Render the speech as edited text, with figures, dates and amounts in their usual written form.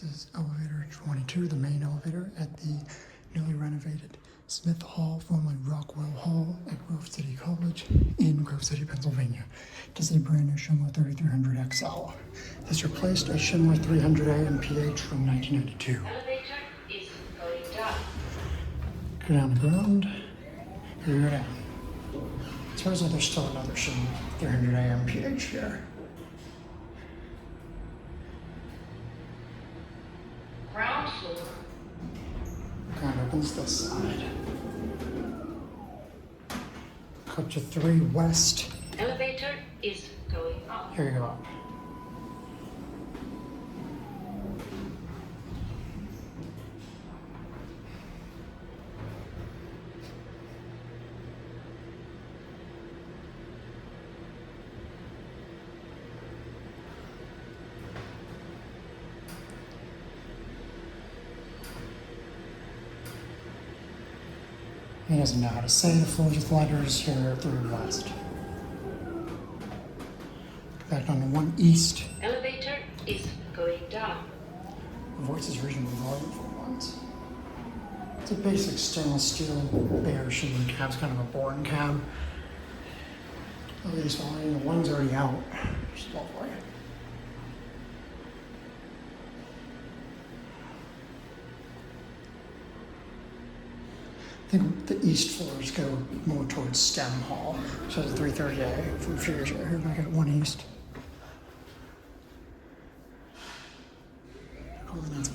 This is elevator 22, the main elevator at the newly renovated Smith Hall, formerly Rockwell Hall at Grove City College in Grove City, Pennsylvania. This is a brand new Schindler 3300 XL. This replaced a Schindler 300A MPH from 1992. Elevator is going down. Go down the ground, here you go down. It turns out there's still another Schindler 300A MPH here. Ground floor. Ground opens this side. Cut to 3 west. Elevator is going up. Here you go up. He doesn't know how to say the floors with letters here through west. Back on the 1 east. Elevator is going down. The voice is reasonably volume for once. It's a basic stainless steel bare Schindler cab. It's kind of a boring cab. At least volume. The one's already out. Just all for you. I think the east floors go more towards STEM Hall. So it's a 330A from a few years ago. Here, I got 1 east. Oh, that's